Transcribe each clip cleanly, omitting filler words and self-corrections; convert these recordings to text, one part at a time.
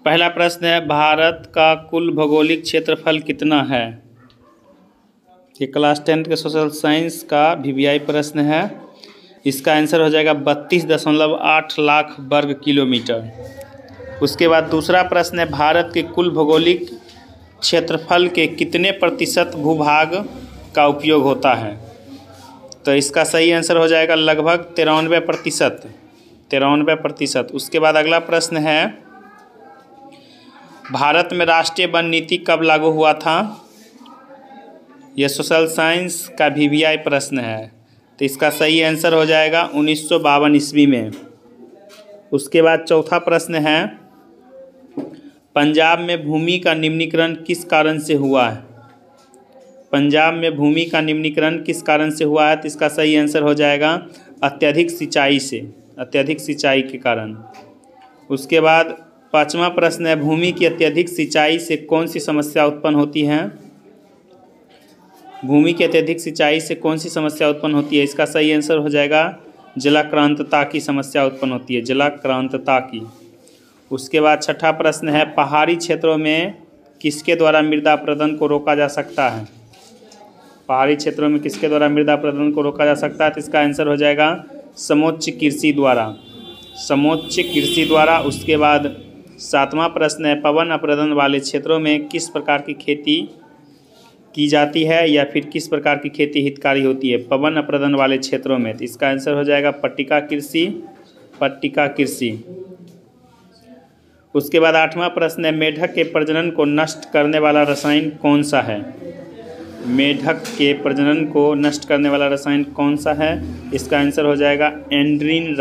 पहला प्रश्न है, भारत का कुल भौगोलिक क्षेत्रफल कितना है? ये क्लास 10 के सोशल साइंस का वीवीआई प्रश्न है। इसका आंसर हो जाएगा 32.8 लाख वर्ग किलोमीटर। उसके बाद दूसरा प्रश्न है, भारत के कुल भौगोलिक क्षेत्रफल के कितने प्रतिशत भूभाग का उपयोग होता है? तो इसका सही आंसर हो जाएगा लगभग 93%। उसके बाद अगला प्रश्न है, भारत में राष्ट्रीय वन नीति कब लागू हुआ था? यह सोशल साइंस का वीवीआई प्रश्न है। तो इसका सही आंसर हो जाएगा 1952 ईस्वी में। उसके बाद चौथा प्रश्न है, पंजाब में भूमि का निम्नीकरण किस कारण से हुआ है? पंजाब में भूमि का निम्नीकरण किस कारण से हुआ है? तो इसका सही आंसर हो जाएगा अत्यधिक सिंचाई के कारण। उसके बाद पांचवा प्रश्न है, भूमि की अत्यधिक सिंचाई से कौन सी समस्या उत्पन्न होती है? भूमि की अत्यधिक सिंचाई से कौन सी समस्या उत्पन्न होती है? इसका सही आंसर हो जाएगा जलाक्रांतता की समस्या उत्पन्न होती है, जलाक्रांतता की। उसके बाद छठा प्रश्न है, पहाड़ी क्षेत्रों में किसके द्वारा मृदा अपरदन को रोका जा सकता है? पहाड़ी क्षेत्रों में किसके द्वारा मृदा अपरदन को रोका जा सकता है? तो इसका आंसर हो जाएगा समोच्च कृषि द्वारा। उसके बाद सातवां प्रश्न है, पवन अपरदन वाले क्षेत्रों में किस प्रकार की खेती की जाती है या फिर किस प्रकार की खेती हितकारी होती है पवन अपरदन वाले क्षेत्रों में? तो इसका आंसर हो जाएगा पट्टिका कृषि। उसके बाद आठवां प्रश्न है, मेढक के प्रजनन को नष्ट करने वाला रसायन कौन सा है? मेढक के प्रजनन को नष्ट करने वाला रसायन कौन सा है? इसका आंसर हो जाएगा एंड्रीन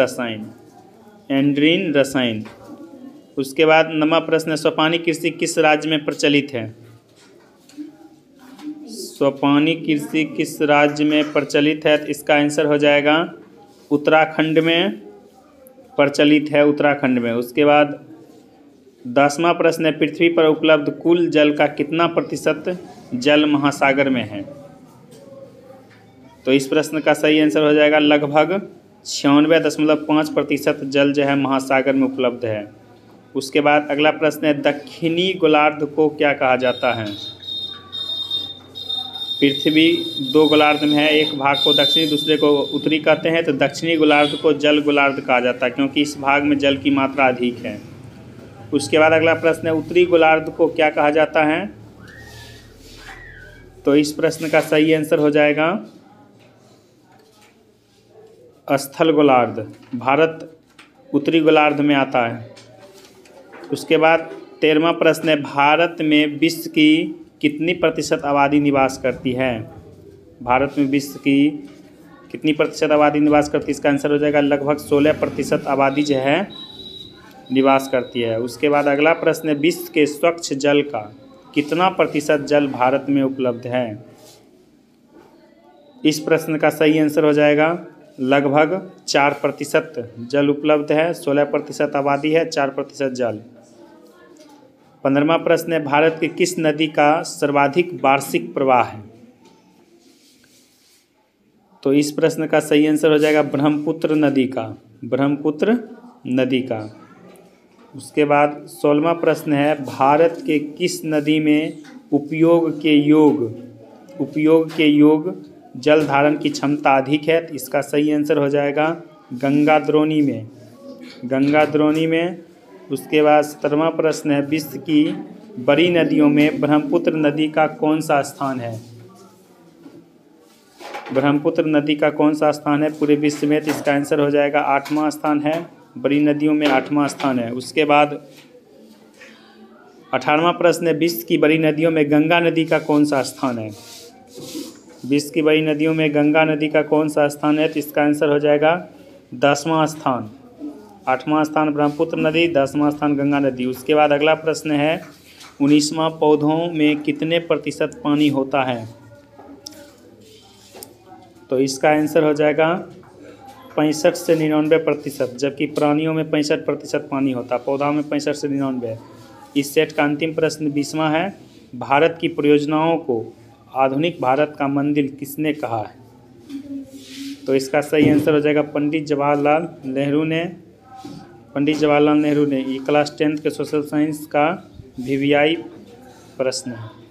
रसायन। उसके बाद 9वां प्रश्न है, सोपानी कृषि किस राज्य में प्रचलित है? सोपानी कृषि किस राज्य में प्रचलित है? तो इसका आंसर हो जाएगा उत्तराखंड में प्रचलित है, उत्तराखंड में। उसके बाद 10वां प्रश्न है, पृथ्वी पर उपलब्ध कुल जल का कितना प्रतिशत जल महासागर में है? तो इस प्रश्न का सही आंसर हो जाएगा लगभग 96.5% जल जो है महासागर में उपलब्ध है। उसके बाद अगला प्रश्न है, दक्षिणी गोलार्ध को क्या कहा जाता है? पृथ्वी 2 गोलार्ध में है, एक भाग को दक्षिणी दूसरे को उत्तरी कहते हैं। तो दक्षिणी गोलार्ध को जल गोलार्ध कहा जाता है क्योंकि इस भाग में जल की मात्रा अधिक है। उसके बाद अगला प्रश्न है, उत्तरी गोलार्ध को क्या कहा जाता है? तो इस प्रश्न का सही आंसर हो जाएगा स्थल गोलार्ध। भारत उत्तरी गोलार्ध में आता है। उसके बाद 13वां प्रश्न है, भारत में विश्व की कितनी प्रतिशत आबादी निवास करती है? भारत में विश्व की कितनी प्रतिशत आबादी निवास करती है? इसका आंसर हो जाएगा लगभग 16% आबादी जो है निवास करती है। उसके बाद अगला प्रश्न है, विश्व के स्वच्छ जल का कितना प्रतिशत जल भारत में उपलब्ध है? इस प्रश्न का सही आंसर हो जाएगा लगभग 4% जल उपलब्ध है। 16% आबादी है, 4% जल। 15वां प्रश्न है, भारत की किस नदी का सर्वाधिक वार्षिक प्रवाह है? तो इस प्रश्न का सही आंसर हो जाएगा ब्रह्मपुत्र नदी का। उसके बाद 16वां प्रश्न है, भारत के किस नदी में उपयोग के योग जल धारण की क्षमता अधिक है? तो इसका सही आंसर हो जाएगा गंगा द्रोणी में। उसके बाद 17वां प्रश्न है, विश्व की बड़ी नदियों में ब्रह्मपुत्र नदी का कौन सा स्थान है? ब्रह्मपुत्र नदी का कौन सा स्थान है पूरे विश्व में? तो इसका आंसर हो जाएगा 8वां स्थान है, बड़ी नदियों में 8वां स्थान है। उसके बाद 18वां प्रश्न है, विश्व की बड़ी नदियों में गंगा नदी का कौन सा स्थान है? विश्व की बड़ी नदियों में गंगा नदी का कौन सा स्थान है? तो इसका आंसर हो जाएगा 10वां स्थान। 8वां स्थान ब्रह्मपुत्र नदी, 10वां स्थान गंगा नदी। उसके बाद अगला प्रश्न है, 19वां पौधों में कितने प्रतिशत पानी होता है? तो इसका आंसर हो जाएगा 65 से 99%, जबकि प्राणियों में 65% पानी होता है, पौधों में 65 से 99। इस सेट का अंतिम प्रश्न 20वां है, भारत की परियोजनाओं को आधुनिक भारत का मंदिर किसने कहा है? तो इसका सही आंसर हो जाएगा पंडित जवाहरलाल नेहरू ने। पंडित जवाहरलाल नेहरू ने। ये क्लास 10th के सोशल साइंस का VVI प्रश्न है।